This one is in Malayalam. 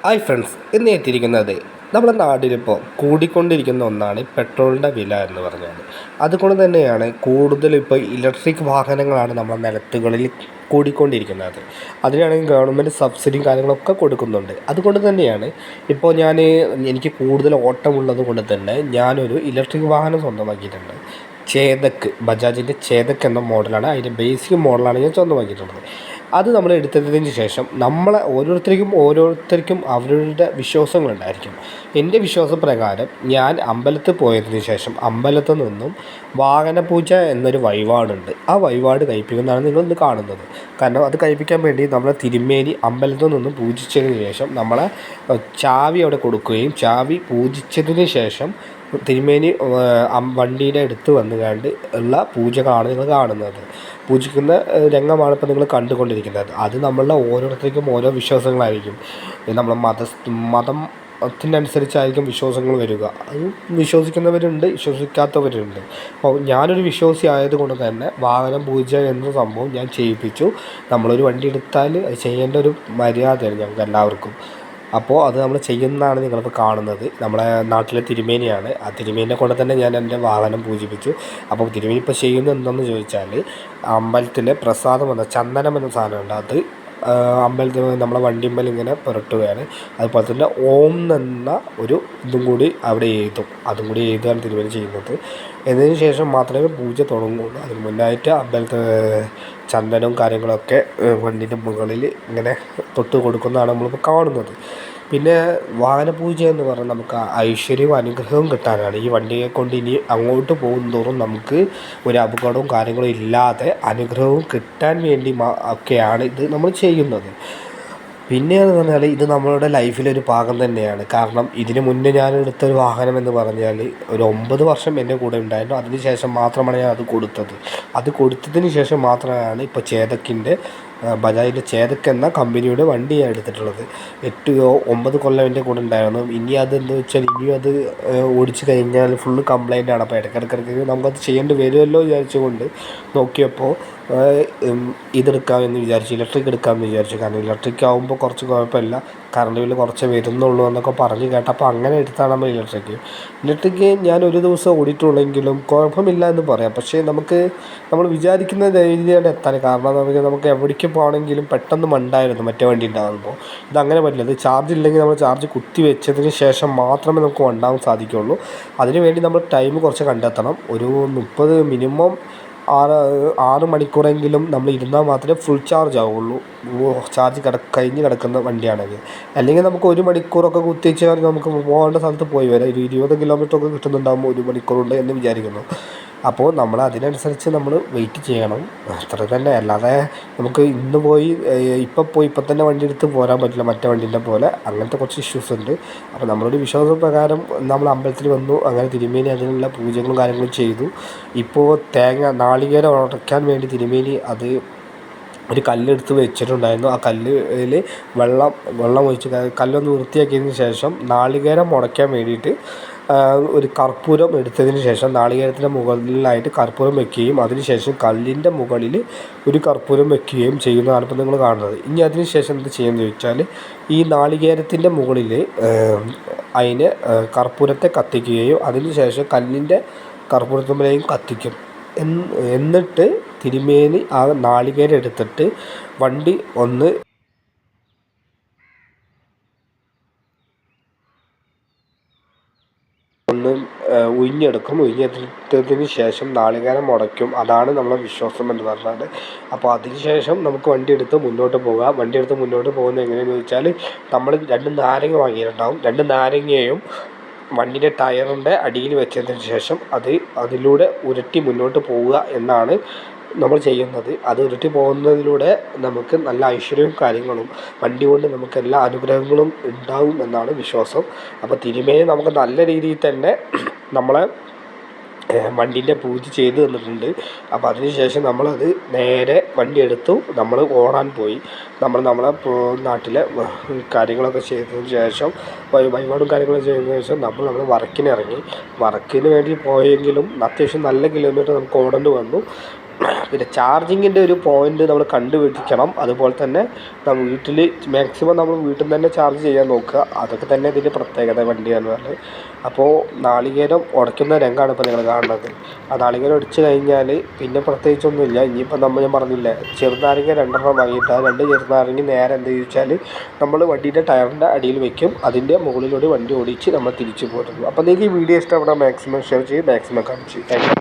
ഹായ് ഫ്രണ്ട്സ്, ഇന്ന് എത്തിയിരിക്കുന്നത് നമ്മുടെ നാട്ടിലിപ്പോൾ കൂടിക്കൊണ്ടിരിക്കുന്ന ഒന്നാണ് പെട്രോളിൻ്റെ വില എന്ന് പറഞ്ഞാൽ. അതുകൊണ്ട് തന്നെയാണ് കൂടുതൽ ഇപ്പോൾ ഇലക്ട്രിക് വാഹനങ്ങളാണ് നമ്മുടെ നിരത്തുകളിൽ കൂടിക്കൊണ്ടിരിക്കുന്നത്. അതിനാണെങ്കിൽ ഗവൺമെൻറ് സബ്സിഡിയും കാര്യങ്ങളൊക്കെ കൊടുക്കുന്നുണ്ട്. അതുകൊണ്ട് തന്നെയാണ് ഇപ്പോൾ എനിക്ക് കൂടുതൽ ഓട്ടമുള്ളത് കൊണ്ട് തന്നെ ഞാനൊരു ഇലക്ട്രിക് വാഹനം സ്വന്തമാക്കിയിട്ടുണ്ട്. ചേതക്ക്, ബജാജിൻ്റെ ചേതക്ക് എന്ന മോഡലാണ്, അതിൻ്റെ ബേസിക് മോഡലാണ് ഞാൻ സ്വന്തമാക്കിയിട്ടുള്ളത്. അത് നമ്മൾ എടുത്തതിന് ശേഷം ഓരോരുത്തർക്കും അവരുടെ വിശ്വാസങ്ങളുണ്ടായിരിക്കും. എൻ്റെ വിശ്വാസപ്രകാരം ഞാൻ അമ്പലത്തിൽ പോയതിന് ശേഷം അമ്പലത്തിൽ നിന്നും വാഹനപൂജ എന്നൊരു വഴിപാടുണ്ട്. ആ വഴിപാട് കഴിപ്പിക്കുന്നതാണ് നിങ്ങളിന്ന് കാണുന്നത്. കാരണം അത് കഴിപ്പിക്കാൻ വേണ്ടി നമ്മളെ തിരുമേനി അമ്പലത്തിൽ നിന്നും പൂജിച്ചതിന് ശേഷം നമ്മളെ ചാവി അവിടെ കൊടുക്കുകയും ചാവി പൂജിച്ചതിന് ശേഷം തിരുമേനി വണ്ടിയുടെ അടുത്ത് വന്നുകൊണ്ട് ഉള്ള പൂജകളാണ് നിങ്ങൾ കാണുന്നത്. പൂജിക്കുന്ന രംഗമാണ് ഇപ്പോൾ നിങ്ങൾ കണ്ടുകൊണ്ടിരിക്കുന്നത്. അത് നമ്മളുടെ ഓരോരുത്തർക്കും ഓരോ വിശ്വാസങ്ങളായിരിക്കും. നമ്മൾ മതത്തിനനുസരിച്ചായിരിക്കും വിശ്വാസങ്ങൾ വരിക. അത് വിശ്വസിക്കുന്നവരുണ്ട്, വിശ്വസിക്കാത്തവരുണ്ട്. അപ്പോൾ ഞാനൊരു വിശ്വാസി ആയതുകൊണ്ട് തന്നെ വാഹനം പൂജ എന്ന സംഭവം ഞാൻ ചെയ്യിപ്പിച്ചു. നമ്മളൊരു വണ്ടി എടുത്താൽ അത് ചെയ്യേണ്ട ഒരു മര്യാദയാണ് ഞങ്ങൾക്ക് എല്ലാവർക്കും. അപ്പോൾ അത് നമ്മൾ ചെയ്യുന്നതാണ് നിങ്ങളിപ്പോൾ കാണുന്നത്. നമ്മളെ നാട്ടിലെ തിരുമേനിയാണ്. ആ തിരുമേനിയെ കൊണ്ട് തന്നെ ഞാൻ എൻ്റെ വാഹനം പൂജിപ്പിച്ചു. അപ്പോൾ തിരുമേനി ഇപ്പോൾ ചെയ്യുന്നത് എന്താണെന്ന് ചോദിച്ചാൽ, അമ്പലത്തിലെ പ്രസാദം എന്ന ചന്ദനം എന്ന സാധനമുണ്ട്, അത് അമ്പലത്തിൽ നമ്മളെ വണ്ടിമ്മൽ ഇങ്ങനെ പുരട്ടുകയാണ്. അതുപോലെ തന്നെ ഓം എന്ന ഒരു ഇതും കൂടി അവിടെ എഴുതും. അതും കൂടി എഴുതുകയാണ് തിരുമേനി ചെയ്യുന്നത്. എന്നതിന് ശേഷം മാത്രമേ പൂജ തുടങ്ങുള്ളൂ. അതിന് മുന്നായിട്ട് അമ്പലത്തിൽ ചന്ദനവും കാര്യങ്ങളൊക്കെ വണ്ടിൻ്റെ മുകളിൽ ഇങ്ങനെ തൊട്ട് കൊടുക്കുന്നതാണ് നമ്മളിപ്പോൾ കാണുന്നത്. പിന്നെ വാഹനപൂജ എന്ന് പറഞ്ഞാൽ നമുക്ക് ഐശ്വര്യവും അനുഗ്രഹവും കിട്ടാനാണ്. ഈ വണ്ടിയെ കൊണ്ട് ഇനി അങ്ങോട്ട് പോകുന്തോറും നമുക്ക് ഒരു അപകടവും കാര്യങ്ങളും ഇല്ലാതെ അനുഗ്രഹവും കിട്ടാൻ വേണ്ടി ഒക്കെയാണ് ഇത് നമ്മൾ ചെയ്യുന്നത്. പിന്നെയെന്ന് പറഞ്ഞാൽ ഇത് നമ്മളുടെ ലൈഫിലൊരു ഭാഗം തന്നെയാണ്. കാരണം ഇതിന് മുന്നേ ഞാൻ എടുത്തൊരു വാഹനം എന്ന് പറഞ്ഞാൽ ഒരു 9 വർഷം എൻ്റെ കൂടെ ഉണ്ടായിരുന്നു. അതിന് ശേഷം മാത്രമാണ് ഞാൻ അത് കൊടുത്തത്. അത് കൊടുത്തതിന് ശേഷം മാത്രമാണ് ഇപ്പോൾ ചേതക്കിൻ്റെ ബജാജിൻ്റെ ചേതക്ക് എന്ന കമ്പനിയുടെ വണ്ടി ഞാൻ എടുത്തിട്ടുള്ളത്. 8-9 കൊല്ലം എൻ്റെ കൂടെ ഉണ്ടായിരുന്നു. ഇനി അതെന്താ വെച്ചാൽ ഇനിയും അത് ഓടിച്ച് കഴിഞ്ഞാൽ ഫുള്ള് കംപ്ലൈൻ്റാണ്. അപ്പോൾ ഇടയ്ക്കിടയ്ക്ക് നമുക്കത് ചെയ്യേണ്ടി വരുമല്ലോ വിചാരിച്ചുകൊണ്ട് നോക്കിയപ്പോൾ ഇതെടുക്കാമെന്ന് വിചാരിച്ചു, ഇലക്ട്രിക് എടുക്കാമെന്ന് വിചാരിച്ചു. കാരണം ഇലക്ട്രിക് ആകുമ്പോൾ കുറച്ച് കുഴപ്പമില്ല, കറണ്ട് ബില്ല് കുറച്ച് വരുന്നുള്ളൂ എന്നൊക്കെ പറഞ്ഞ് കേട്ടപ്പോൾ അങ്ങനെ എടുത്താണ് നമ്മൾ ഇലക്ട്രിക് ഞാൻ ഒരു ദിവസം ഓടിയിട്ടുള്ളെങ്കിലും കുഴപ്പമില്ല എന്ന് പറയാം. പക്ഷേ നമ്മൾ വിചാരിക്കുന്ന രീതിയിലാണ് എത്താൻ. കാരണം നമുക്ക് എവിടേക്ക് പോകണമെങ്കിലും പെട്ടെന്ന് മണ്ടായിരുന്നു മറ്റേ വണ്ടി ഉണ്ടാകുമ്പോൾ. ഇതങ്ങനെ പറ്റില്ല. ഇത് ചാർജ് ഇല്ലെങ്കിൽ നമ്മൾ ചാർജ് കുത്തി വെച്ചതിന് ശേഷം മാത്രമേ നമുക്ക് മണ്ടാൻ സാധിക്കുകയുള്ളൂ. അതിനുവേണ്ടി നമ്മൾ ടൈം കുറച്ച് കണ്ടെത്തണം. ഒരു 30 മിനിമം 6 മണിക്കൂറെങ്കിലും നമ്മൾ ഇരുന്നാൽ മാത്രമേ ഫുൾ ചാർജ് ആവുള്ളൂ. ചാർജ് കഴിഞ്ഞ് കിടക്കുന്ന വണ്ടിയാണെങ്കിൽ. അല്ലെങ്കിൽ നമുക്ക് 1 മണിക്കൂറൊക്കെ കുത്തിവെച്ചാൽ നമുക്ക് പോകേണ്ട സ്ഥലത്ത് പോയി വരാം. 20 കിലോമീറ്ററൊക്കെ കിട്ടുന്നുണ്ടാകുമ്പോൾ 1 മണിക്കൂറുണ്ട് എന്ന് വിചാരിക്കുന്നു. അപ്പോൾ നമ്മൾ അതിനനുസരിച്ച് നമ്മൾ വെയിറ്റ് ചെയ്യണം, അത്ര തന്നെ. അല്ലാതെ നമുക്ക് ഇപ്പം തന്നെ വണ്ടി എടുത്ത് പോരാൻ പറ്റില്ല മറ്റേ വണ്ടീൻ്റെ പോലെ. അങ്ങനത്തെ കുറച്ച് ഇഷ്യൂസ് ഉണ്ട്. അപ്പോൾ നമ്മളൊരു വിശ്വാസപ്രകാരം നമ്മൾ അമ്പലത്തിൽ വന്നു. അങ്ങനെ തിരുമേനി അതിനുള്ള പൂജകളും കാര്യങ്ങളും ചെയ്തു. ഇപ്പോൾ നാളികേരം ഉടയ്ക്കാൻ വേണ്ടി തിരുമേനി ഒരു കല്ലെടുത്ത് വെച്ചിട്ടുണ്ടായിരുന്നു. ആ കല്ലിൽ വെള്ളം ഒഴിച്ച് കല്ലൊന്ന് വൃത്തിയാക്കിയതിന് ശേഷം നാളികേരം ഉടയ്ക്കാൻ വേണ്ടിയിട്ട് ഒരു കർപ്പൂരം എടുത്തതിന് ശേഷം നാളികേരത്തിൻ്റെ മുകളിലായിട്ട് കർപ്പൂരം വെക്കുകയും അതിനുശേഷം കല്ലിൻ്റെ മുകളിൽ ഒരു കർപ്പൂരം വെക്കുകയും ചെയ്യുന്നതാണ് ഇപ്പോൾ നിങ്ങൾ കാണുന്നത്. ഇനി അതിന് ശേഷം എന്ത് ചെയ്യുമെന്ന് ചോദിച്ചാൽ, ഈ നാളികേരത്തിൻ്റെ മുകളിൽ അതിന് കർപ്പൂരത്തെ കത്തിക്കുകയും അതിന് ശേഷം കല്ലിൻ്റെ കർപ്പൂരത്തുമ്മലെയും കത്തിക്കും. എന്നിട്ട് തിരുമേനി ആ നാളികേരം എടുത്തിട്ട് വണ്ടി ഒന്ന് ഉഴിഞ്ഞെടുത്തതിന് ശേഷം നാളികേരം ഉടയ്ക്കും. അതാണ് നമ്മളെ വിശ്വാസം എന്ന് പറഞ്ഞാൽ. അപ്പോൾ അതിന് ശേഷം നമുക്ക് വണ്ടിയെടുത്ത് മുന്നോട്ട് പോകാം. വണ്ടിയെടുത്ത് മുന്നോട്ട് പോകുന്നത് എങ്ങനെയാണെന്ന് ചോദിച്ചാൽ, നമ്മൾ 2 നാരങ്ങ വാങ്ങിയിട്ടുണ്ടാവും. 2 നാരങ്ങയും വണ്ടിയുടെ ടയറിൻ്റെ അടിയിൽ വെച്ചതിന് ശേഷം അതിലൂടെ ഉരുട്ടി മുന്നോട്ട് പോവുക എന്നാണ് നമ്മൾ ചെയ്യുന്നത്. അത് ഉരുട്ടി പോകുന്നതിലൂടെ നമുക്ക് നല്ല ഐശ്വര്യവും കാര്യങ്ങളും വണ്ടി കൊണ്ട് നമുക്ക് എല്ലാ അനുഗ്രഹങ്ങളും ഉണ്ടാവും എന്നാണ് വിശ്വാസം. അപ്പോൾ തിരുമേനി നമുക്ക് നല്ല രീതിയിൽ തന്നെ നമ്മളെ വണ്ടീൻ്റെ പൂജ ചെയ്ത് തന്നിട്ടുണ്ട്. അപ്പോൾ അതിന് ശേഷം നമ്മളത് നേരെ വണ്ടി എടുത്തു നമ്മൾ ഓടാൻ പോയി. നമ്മളെ നാട്ടിലെ കാര്യങ്ങളൊക്കെ ചെയ്തതിന് ശേഷം വഴിപാടും കാര്യങ്ങളൊക്കെ ചെയ്തതിന് ശേഷം നമ്മൾ വർക്കിന് ഇറങ്ങി. വർക്കിന് വേണ്ടി പോയെങ്കിലും അത്യാവശ്യം നല്ല കിലോമീറ്റർ നമുക്ക് ഓടേണ്ടി വന്നു. പിന്നെ ചാർജിങ്ങിൻ്റെ ഒരു പോയിൻ്റ് നമ്മൾ കണ്ടുപിടിക്കണം. അതുപോലെ തന്നെ വീട്ടിൽ മാക്സിമം നമ്മൾ വീട്ടിൽ നിന്ന് തന്നെ ചാർജ് ചെയ്യാൻ നോക്കുക. അതൊക്കെ തന്നെ ഇതിൻ്റെ പ്രത്യേകത വണ്ടി എന്ന് പറഞ്ഞാൽ. അപ്പോൾ നാളികേരം ഉടയ്ക്കുന്ന രംഗമാണ് ഇപ്പോൾ നിങ്ങൾ കാണുന്നത്. ആ നാളികേരം ഒടിച്ച് കഴിഞ്ഞാൽ പിന്നെ പ്രത്യേകിച്ചൊന്നുമില്ല. ഇനിയിപ്പോൾ ഞാൻ പറഞ്ഞില്ലേ, ചെറുനാരങ്ങ 2 വാങ്ങിയിട്ട് ആ 2 ചെറുനാരങ്ങ നേരെ എന്ത് ചോദിച്ചാൽ നമ്മൾ വണ്ടീൻ്റെ ടയറിൻ്റെ അടിയിൽ വെക്കും. അതിൻ്റെ മുകളിലൂടെ വണ്ടി ഓടിച്ച് നമ്മൾ തിരിച്ചു പോരുന്നു. അപ്പോൾ നിങ്ങൾക്ക് ഈ വീഡിയോ ഇഷ്ടപ്പെടാൻ മാക്സിമം ഷെയർ ചെയ്ത് മാക്സിമം കമൻറ്റ് ചെയ്യും. Thank you.